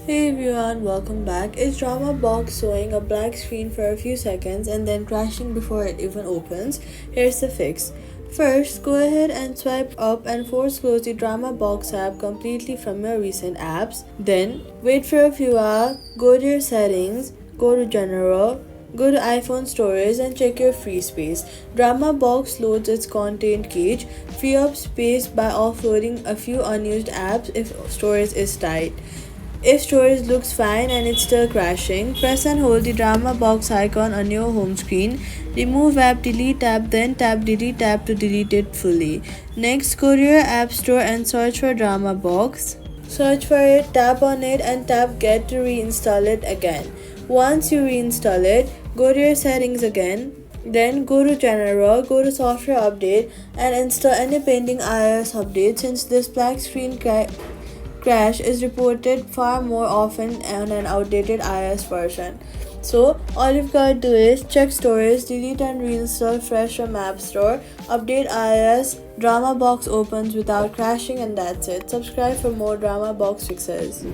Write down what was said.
Hey everyone, welcome back. Is DramaBox showing a black screen for a few seconds and then crashing before it even opens? Here's the fix. First, go ahead and swipe up and force close the DramaBox app completely from your recent apps. Then, wait for a few hours, go to your settings, go to General, go to iPhone storage and check your free space. DramaBox loads its content cache, free up space by offloading a few unused apps if storage is tight. If storage looks fine and it's still crashing, press and hold the drama box icon on your home screen. Remove app, delete app, then tap delete app to delete it fully. Next, go to your app store and search for drama box. Search for it, tap on it and tap get to reinstall it again. Once you reinstall it, go to your settings again. Then go to General, go to Software Update and install any pending iOS update since this black screen crash is reported far more often on an outdated iOS version. So all you've got to do is check storage, delete and reinstall fresh from App Store, update iOS, DramaBox opens without crashing and that's it. Subscribe for more DramaBox fixes.